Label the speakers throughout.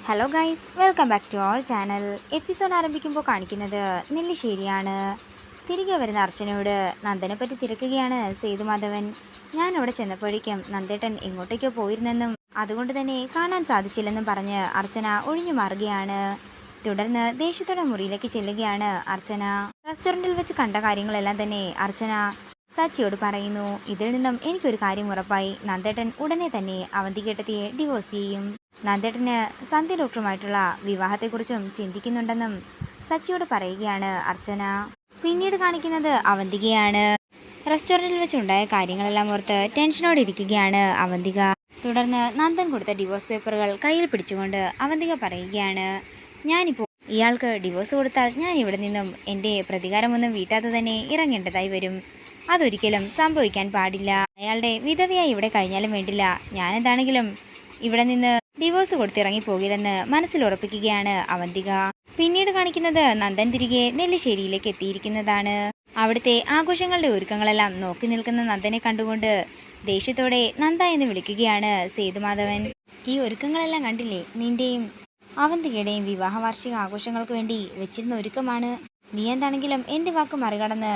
Speaker 1: Hello guys, welcome back to our channel. Episode ആരംഭിക്കുമ്പോൾ കാണിക്കുന്നത് നെല്ലിശ്ശേരിയാണ്. തിരികെ വരുന്ന അർച്ചനയോട് നന്ദനെ പറ്റി തിരക്കുകയാണ് സേതുമാധവൻ. ഞാൻ അവിടെ ചെന്നപ്പോഴേക്കും നന്ദേട്ടൻ എങ്ങോട്ടേക്കോ പോയിരുന്നെന്നും അതുകൊണ്ട് തന്നെ കാണാൻ സാധിച്ചില്ലെന്നും പറഞ്ഞ് അർച്ചന ഒഴിഞ്ഞു മാറുകയാണ്. തുടർന്ന് ദേഷ്യത്തോടെ മുറിയിലേക്ക് ചെല്ലുകയാണ് അർച്ചന. റെസ്റ്റോറൻറ്റിൽ വെച്ച് കണ്ട കാര്യങ്ങളെല്ലാം തന്നെ അർച്ചന സച്ചിയോട് പറയുന്നു. ഇതിൽ നിന്നും എനിക്കൊരു കാര്യം ഉറപ്പായി, നന്ദേട്ടൻ ഉടനെ തന്നെ അവന്തികേട്ടത്തിയെ ഡിവോഴ്സ് ചെയ്യും. നന്ദേട്ടന് സന്ധ്യ ഡോക്ടറുമായിട്ടുള്ള വിവാഹത്തെക്കുറിച്ചും ചിന്തിക്കുന്നുണ്ടെന്നും സച്ചിയോട് പറയുകയാണ് അർച്ചന. പിന്നീട് കാണിക്കുന്നത് അവന്തികയാണ്. റെസ്റ്റോറൻറ്റിൽ വെച്ചുണ്ടായ കാര്യങ്ങളെല്ലാം ഓർത്ത് ടെൻഷനോടെ ഇരിക്കുകയാണ് അവന്തിക. തുടർന്ന് നന്ദൻ കൊടുത്ത ഡിവോഴ്സ് പേപ്പറുകൾ കയ്യിൽ പിടിച്ചുകൊണ്ട് അവന്തിക പറയുകയാണ്, ഞാനിപ്പോൾ ഇയാൾക്ക് ഡിവോഴ്സ് കൊടുത്താൽ ഞാൻ ഇവിടെ നിന്നും എൻ്റെ പ്രതികാരമൊന്നും വീട്ടാതെ തന്നെ ഇറങ്ങേണ്ടതായി വരും. അതൊരിക്കലും സംഭവിക്കാൻ പാടില്ല. അയാളുടെ വിധവയായി ഇവിടെ കഴിഞ്ഞാലും വേണ്ടില്ല, ഞാനെന്താണെങ്കിലും ഇവിടെ നിന്ന് ഡിവോഴ്സ് കൊടുത്തിറങ്ങി പോകില്ലെന്ന് മനസ്സിൽ ഉറപ്പിക്കുകയാണ് അവന്തിക. പിന്നീട് കാണിക്കുന്നത് നന്ദൻ തിരികെ നെല്ലിശ്ശേരിയിലേക്ക് എത്തിയിരിക്കുന്നതാണ്. അവിടുത്തെ ആഘോഷങ്ങളുടെ ഒരുക്കങ്ങളെല്ലാം നോക്കി നിൽക്കുന്ന നന്ദനെ കണ്ടുകൊണ്ട് ദേഷ്യത്തോടെ നന്ദ എന്ന് വിളിക്കുകയാണ് സേതുമാധവൻ. ഈ ഒരുക്കങ്ങളെല്ലാം കണ്ടില്ലേ? നിന്റെയും അവന്തികയുടെയും വിവാഹ വാർഷിക ആഘോഷങ്ങൾക്ക് വേണ്ടി വെച്ചിരുന്ന ഒരുക്കമാണ്. നീ എന്താണെങ്കിലും എൻ്റെ വാക്ക് മറികടന്ന്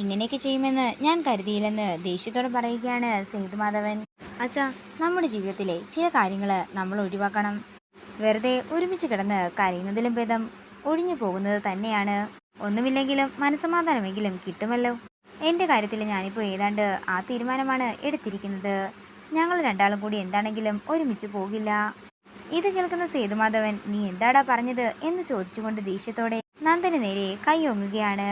Speaker 1: ഇങ്ങനെയൊക്കെ ചെയ്യുമെന്ന് ഞാൻ കരുതിയില്ലെന്ന് ദേഷ്യത്തോടെ പറയുകയാണ് സേതുമാധവൻ. അച്ഛാ, നമ്മുടെ ജീവിതത്തിലെ ചില കാര്യങ്ങൾ നമ്മൾ ഒഴിവാക്കണം. വെറുതെ ഒരുമിച്ച് കിടന്ന് കരയുന്നതിലും ഭേദം ഒഴിഞ്ഞു പോകുന്നത് തന്നെയാണ്. ഒന്നുമില്ലെങ്കിലും മനസ്സമാധാനമെങ്കിലും കിട്ടുമല്ലോ. എൻ്റെ കാര്യത്തിൽ ഞാനിപ്പോൾ ഏതാണ്ട് ആ തീരുമാനമാണ് എടുത്തിരിക്കുന്നത്. ഞങ്ങൾ രണ്ടാളും കൂടി എന്താണെങ്കിലും ഒരുമിച്ച് പോകില്ല. ഇത് കേൾക്കുന്ന സേതുമാധവൻ, നീ എന്താടാ പറഞ്ഞത് എന്ന് ചോദിച്ചുകൊണ്ട് ദേഷ്യത്തോടെ നന്ദന് നേരെ കൈയൊങ്ങുകയാണ്.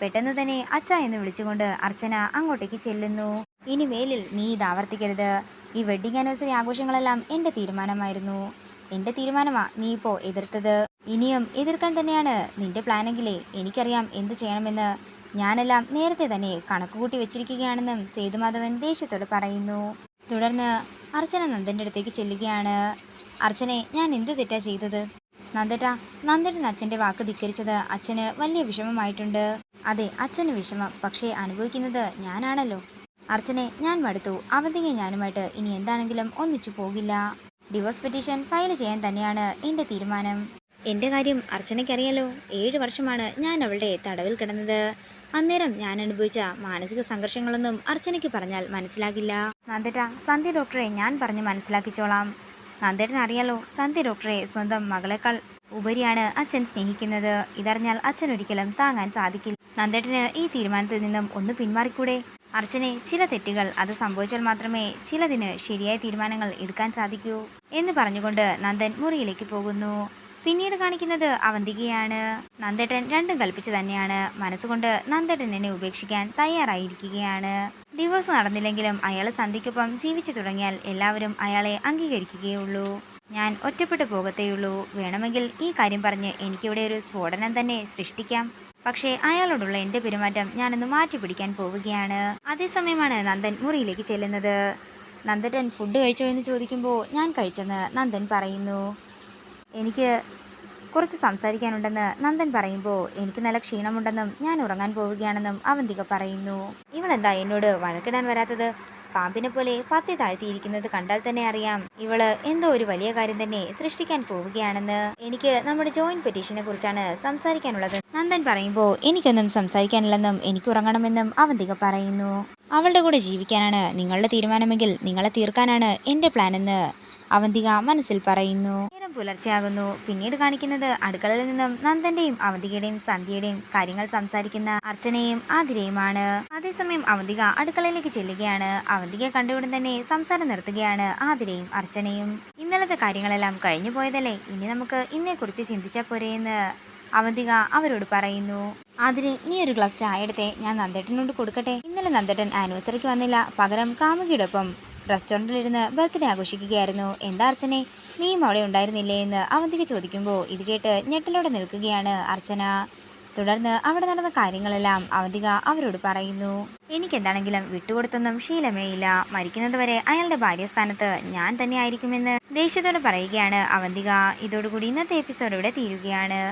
Speaker 1: പെട്ടെന്ന് തന്നെ അച്ഛ എന്ന് വിളിച്ചുകൊണ്ട് അർച്ചന അങ്ങോട്ടേക്ക് ചെല്ലുന്നു. ഇനി മേലിൽ നീ ഇത് ആവർത്തിക്കരുത്. ഈ വെഡ്ഡിങ് ആനിവേഴ്സറി ആഘോഷങ്ങളെല്ലാം എൻ്റെ തീരുമാനമായിരുന്നു. എൻ്റെ തീരുമാനമാ നീ ഇപ്പോൾ എതിർത്തത്. ഇനിയും എതിർക്കാൻ തന്നെയാണ് നിന്റെ പ്ലാനെങ്കിലേ എനിക്കറിയാം എന്ത് ചെയ്യണമെന്ന്. ഞാനെല്ലാം നേരത്തെ തന്നെ കണക്കുകൂട്ടി വെച്ചിരിക്കുകയാണെന്നും സേതുമാധവൻ ദേഷ്യത്തോട് പറയുന്നു. തുടർന്ന് അർച്ചന നന്ദൻ്റെ അടുത്തേക്ക് ചെല്ലുകയാണ്. അർച്ചനെ, ഞാൻ എന്ത് തെറ്റാ ചെയ്തത്? നന്ദേട്ടൻ അച്ഛൻ്റെ വാക്ക് ധിക്കരിച്ചത് അച്ഛന് വലിയ വിഷമമായിട്ടുണ്ട്. അതെ, അച്ഛന് വിഷമം, പക്ഷേ അനുഭവിക്കുന്നത് ഞാനാണല്ലോ. അർച്ചനെ, ഞാൻ മടുത്തു. അവന്തികയെ ഞാനുമായിട്ട് ഇനി എന്താണെങ്കിലും ഒന്നിച്ചു പോകില്ല. ഡിവോഴ്സ് പെറ്റീഷൻ ഫയൽ ചെയ്യാൻ തന്നെയാണ് എൻ്റെ തീരുമാനം. എൻ്റെ കാര്യം അർച്ചനയ്ക്കറിയാലോ. 7 വർഷമാണ് ഞാൻ അവളുടെ തടവിൽ കിടന്നത്. അന്നേരം ഞാൻ അനുഭവിച്ച മാനസിക സംഘർഷങ്ങളൊന്നും അർച്ചനയ്ക്ക് പറഞ്ഞാൽ മനസ്സിലാകില്ല. സന്ധ്യ ഡോക്ടറെ ഞാൻ പറഞ്ഞ് മനസ്സിലാക്കിച്ചോളാം. നന്ദേട്ടൻ അറിയാലോ, സന്ധ്യ ഡോക്ടറെ സ്വന്തം മകളെക്കാൾ ഉപരിയാണ് അച്ഛൻ സ്നേഹിക്കുന്നത്. ഇതറിഞ്ഞാൽ അച്ഛൻ ഒരിക്കലും താങ്ങാൻ സാധിക്കില്ല. നന്ദേട്ടന് ഈ തീരുമാനത്തിൽ നിന്നും ഒന്ന് പിന്മാറിക്കൂടെ? അർച്ചനെ, ചില തെറ്റുകൾ അത് സംഭവിച്ചാൽ മാത്രമേ ചിലതിന് ശരിയായ തീരുമാനങ്ങൾ എടുക്കാൻ സാധിക്കൂ എന്ന് പറഞ്ഞുകൊണ്ട് നന്ദൻ മുറിയിലേക്ക് പോകുന്നു. പിന്നീട് കാണിക്കുന്നത് അവന്തികയാണ്. നന്ദേട്ടൻ രണ്ടും കൽപ്പിച്ചു തന്നെയാണ്. മനസ്സുകൊണ്ട് നന്ദേട്ടൻ എന്നെ ഉപേക്ഷിക്കാൻ തയ്യാറായിരിക്കുകയാണ്. ഡിവോഴ്സ് നടന്നില്ലെങ്കിലും അയാൾ സന്ധ്യയ്ക്കൊപ്പം ജീവിച്ചു തുടങ്ങിയാൽ എല്ലാവരും അയാളെ അംഗീകരിക്കുകയുള്ളൂ. ഞാൻ ഒറ്റപ്പെട്ടു പോകത്തേയുള്ളൂ. വേണമെങ്കിൽ ഈ കാര്യം പറഞ്ഞ് എനിക്കിവിടെ ഒരു സ്ഫോടനം തന്നെ സൃഷ്ടിക്കാം. പക്ഷേ അയാളോടുള്ള എൻ്റെ പെരുമാറ്റം ഞാനൊന്ന് മാറ്റി പിടിക്കാൻ പോവുകയാണ്. അതേസമയമാണ് നന്ദൻ മുറിയിലേക്ക് ചെല്ലുന്നത്. നന്ദേട്ടൻ ഫുഡ് കഴിച്ചോ എന്ന് ചോദിക്കുമ്പോൾ ഞാൻ കഴിച്ചെന്ന് നന്ദൻ പറയുന്നു. എനിക്ക് കുറച്ച് സംസാരിക്കാനുണ്ടെന്ന് നന്ദൻ പറയുമ്പോൾ എനിക്ക് നല്ല ക്ഷീണമുണ്ടെന്നും ഞാൻ ഉറങ്ങാൻ പോവുകയാണെന്നും അവന്തിക പറയുന്നു. ഇവളെന്താ എന്നോട് വഴക്കിടാൻ വരാത്തത്? പാമ്പിനെ പോലെ പത്തി താഴ്ത്തിയിരിക്കുന്നത് കണ്ടാൽ തന്നെ അറിയാം ഇവള് എന്തോ ഒരു വലിയ കാര്യം തന്നെ സൃഷ്ടിക്കാൻ പോവുകയാണെന്ന്. എനിക്ക് നമ്മുടെ ജോയിന്റ് പെറ്റീഷനെ കുറിച്ചാണ് സംസാരിക്കാനുള്ളത്. നന്ദൻ പറയുമ്പോൾ എനിക്കൊന്നും സംസാരിക്കാനില്ലെന്നും എനിക്ക് ഉറങ്ങണമെന്നും അവന്തിക പറയുന്നു. അവളുടെ കൂടെ ജീവിക്കാനാണ് നിങ്ങളുടെ തീരുമാനമെങ്കിൽ നിങ്ങളെ തീർക്കാനാണ് എൻ്റെ പ്ലാനെന്ന് അവന്തിക മനസ്സിൽ പറയുന്നു. നേരം പുലർച്ചെയാകുന്നു. പിന്നീട് കാണിക്കുന്നത് അടുക്കളയിൽ നിന്നും നന്ദന്റെയും അവന്തികയുടെയും സന്ധ്യയുടെയും കാര്യങ്ങൾ സംസാരിക്കുന്ന അർച്ചനയും ആതിരയുമാണ്. അതേസമയം അവന്തിക അടുക്കളയിലേക്ക് ചെല്ലുകയാണ്. അവന്തികയെ കണ്ടയുടൻ തന്നെ സംസാരം നിർത്തുകയാണ് ആതിരയും അർച്ചനയും. ഇന്നലത്തെ കാര്യങ്ങളെല്ലാം കഴിഞ്ഞു പോയതല്ലേ, ഇനി നമുക്ക് ഇന്നേക്കുറിച്ച് ചിന്തിച്ചാൽ പോരെയെന്ന് അവന്തിക അവരോട് പറയുന്നു. ആതിരെ, നീ ഒരു ഗ്ലാസ് ചായ എടുത്തേ, ഞാൻ നന്ദേട്ടനോട് കൊടുക്കട്ടെ. ഇന്നലെ നന്ദേട്ടൻ ആനിവേഴ്സറിക്ക് വന്നില്ല, പകരം കാമുകിയോടൊപ്പം റെസ്റ്റോറൻറ്റിലിരുന്ന് ബർത്ത്ഡേ ആഘോഷിക്കുകയായിരുന്നു. എന്താ അർച്ചനെ, നീയും അവിടെ ഉണ്ടായിരുന്നില്ലേ എന്ന് അവന്തിക ചോദിക്കുമ്പോൾ ഇത് കേട്ട് ഞെട്ടലോടെ നിൽക്കുകയാണ് അർച്ചന. തുടർന്ന് അവിടെ നടന്ന കാര്യങ്ങളെല്ലാം അവന്തിക അവരോട് പറയുന്നു. എനിക്കെന്താണെങ്കിലും വിട്ടുകൊടുത്തൊന്നും ശീലമേയില്ല. മരിക്കുന്നത് വരെ അയാളുടെ ഭാര്യസ്ഥാനത്ത് ഞാൻ തന്നെ ആയിരിക്കുമെന്ന് ദേഷ്യത്തോടെ പറയുകയാണ് അവന്തിക. ഇതോടുകൂടി ഇന്നത്തെ എപ്പിസോഡ് ഇവിടെ തീരുകയാണ്.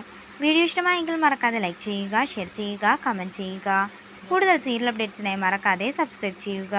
Speaker 1: വീഡിയോ ഇഷ്ടമായെങ്കിൽ മറക്കാതെ ലൈക്ക് ചെയ്യുക, ഷെയർ ചെയ്യുക, കമൻറ്റ് ചെയ്യുക. കൂടുതൽ സീരിയൽ അപ്ഡേറ്റ്സിനായി മറക്കാതെ സബ്സ്ക്രൈബ് ചെയ്യുക.